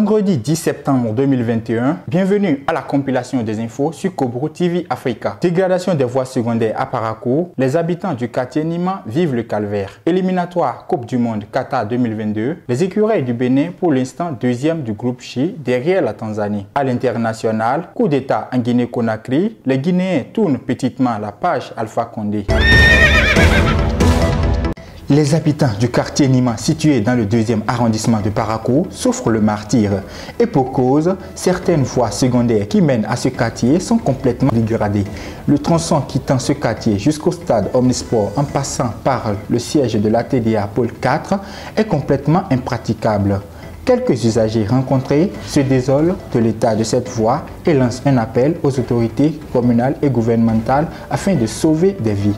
Vendredi 10 septembre 2021, bienvenue à la compilation des infos sur Kobro TV Africa. Dégradation des voies secondaires à Parakou, les habitants du quartier Nima vivent le calvaire. Éliminatoire Coupe du Monde Qatar 2022, les écureuils du Bénin pour l'instant deuxième du groupe J derrière la Tanzanie. À l'international, coup d'état en Guinée-Conakry, les Guinéens tournent petitement la page Alpha Condé. Les habitants du quartier Nima, situé dans le 2e arrondissement de Parakou, souffrent le martyre. Et pour cause, certaines voies secondaires qui mènent à ce quartier sont complètement dégradées. Le tronçon quittant ce quartier jusqu'au stade Omnisport en passant par le siège de la TDA Pôle 4 est complètement impraticable. Quelques usagers rencontrés se désolent de l'état de cette voie et lancent un appel aux autorités communales et gouvernementales afin de sauver des vies.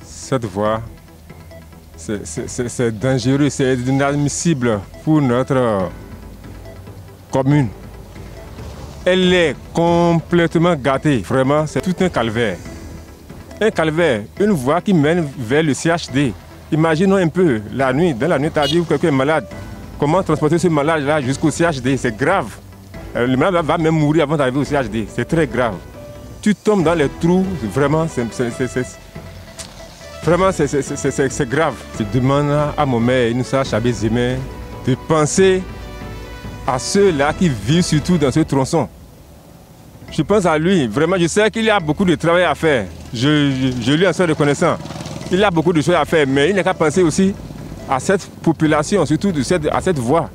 Cette voie, c'est dangereux, c'est inadmissible pour notre commune. Elle est complètement gâtée, vraiment, c'est tout un calvaire. Un calvaire, une voie qui mène vers le CHD. Imaginons un peu, la nuit, dans la nuit tardive, quelqu'un est malade. Comment transporter ce malade-là jusqu'au CHD? C'est grave. Le malade va même mourir avant d'arriver au CHD, c'est très grave. Tu tombes dans les trous, vraiment, Vraiment, c'est grave. Je demande à mon maire, Inoussa Chabé-Zémé, de penser à ceux-là qui vivent surtout dans ce tronçon. Je pense à lui. Vraiment, je sais qu'il y a beaucoup de travail à faire. Je lui en suis reconnaissant. Il a beaucoup de choses à faire, mais il n'a qu'à penser aussi à cette population, surtout à cette voie.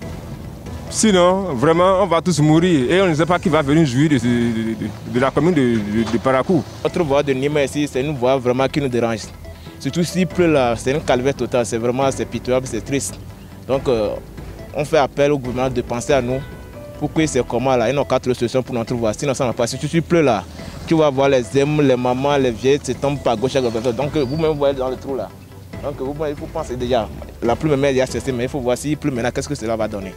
Sinon, vraiment, on va tous mourir et on ne sait pas qui va venir jouir de la commune de Parakou. Notre voie de Nima ici, c'est une voie vraiment qui nous dérange. Surtout s'il pleut là, c'est un calvaire total, c'est vraiment pitoyable, c'est triste. Donc on fait appel au gouvernement de penser à nous pour que ces communs là, ils n'ont qu'à trouver solution pour notre voie. Sinon ça ne va pas. Si tu pleut là, tu vas voir les hommes, les mamans, les vieilles, se tombent par gauche à droite. Donc vous-même vous voyez dans le trou là. Donc il faut penser déjà, la pluie même il y a cessé, mais il faut voir s'il pleut maintenant, qu'est-ce que cela va donner.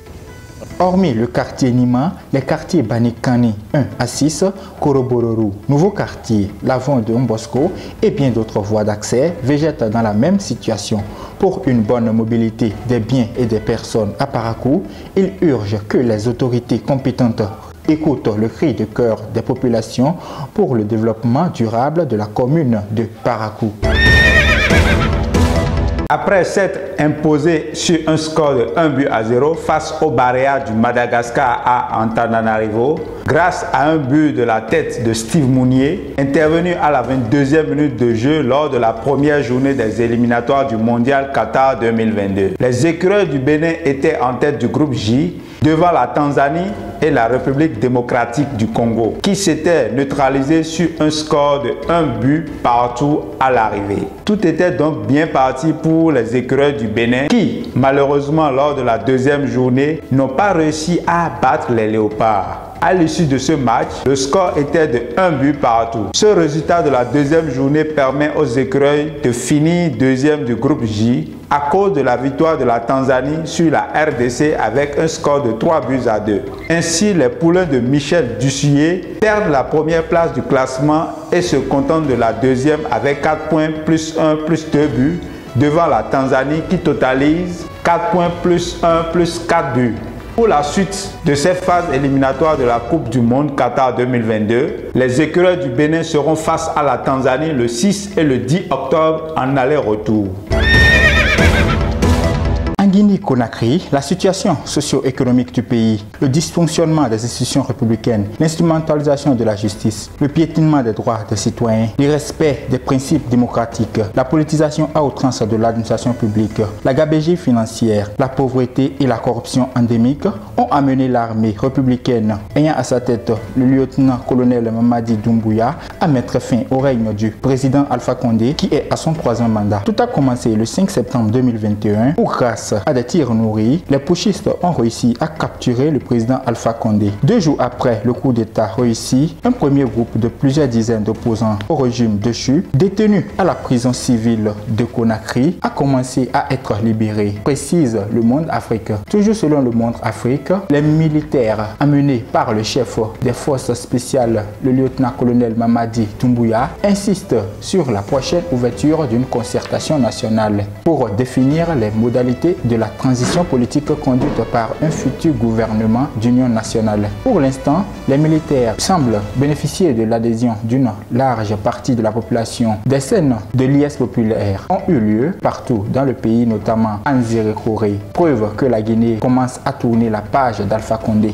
Hormis le quartier Nima, les quartiers Banikani 1 à 6, Korobororou, Nouveau Quartier, Lavon de Mbosco et bien d'autres voies d'accès végètent dans la même situation. Pour une bonne mobilité des biens et des personnes à Parakou, il urge que les autorités compétentes écoutent le cri de cœur des populations pour le développement durable de la commune de Parakou. Après s'être imposé sur un score de 1-0 face au Barea du Madagascar à Antananarivo, grâce à un but de la tête de Steve Mounier, intervenu à la 22e minute de jeu lors de la première journée des éliminatoires du Mondial Qatar 2022. Les écureuils du Bénin étaient en tête du groupe J, devant la Tanzanie et la République démocratique du Congo, qui s'étaient neutralisés sur un score de 1 but partout à l'arrivée. Tout était donc bien parti pour les écureuils du Bénin qui, malheureusement lors de la deuxième journée, n'ont pas réussi à battre les léopards. À l'issue de ce match, le score était de 1 but partout. Ce résultat de la deuxième journée permet aux écureuils de finir deuxième du groupe J à cause de la victoire de la Tanzanie sur la RDC avec un score de 3-2. Ainsi, les poulains de Michel Dussuyer perdent la première place du classement et se contentent de la deuxième avec 4 points plus 1 plus 2 buts devant la Tanzanie qui totalise 4 points plus 1 plus 4 buts. Pour la suite de cette phase éliminatoire de la Coupe du Monde Qatar 2022, les écureuils du Bénin seront face à la Tanzanie le 6 et le 10 octobre en aller-retour. En Guinée-Conakry, la situation socio-économique du pays, le dysfonctionnement des institutions républicaines, l'instrumentalisation de la justice, le piétinement des droits des citoyens, l'irrespect des principes démocratiques, la politisation à outrance de l'administration publique, la gabegie financière, la pauvreté et la corruption endémique ont amené l'armée républicaine, ayant à sa tête le lieutenant-colonel Mamadi Doumbouya, à mettre fin au règne du président Alpha Condé qui est à son 3e mandat. Tout a commencé le 5 septembre 2021 où grâce à des tirs nourris, les putschistes ont réussi à capturer le président Alpha Condé. 2 jours après le coup d'État réussi, un premier groupe de plusieurs dizaines d'opposants au régime déchu, détenus à la prison civile de Conakry, a commencé à être libéré, précise Le Monde Afrique. Toujours selon Le Monde Afrique, les militaires amenés par le chef des forces spéciales, le lieutenant-colonel Mamadi Doumbouya, insistent sur la prochaine ouverture d'une concertation nationale pour définir les modalités de la transition politique conduite par un futur gouvernement d'union nationale. Pour l'instant, les militaires semblent bénéficier de l'adhésion d'une large partie de la population. Des scènes de liesse populaire ont eu lieu partout dans le pays, notamment en Zérékoré, preuve que la Guinée commence à tourner la page d'Alpha Condé.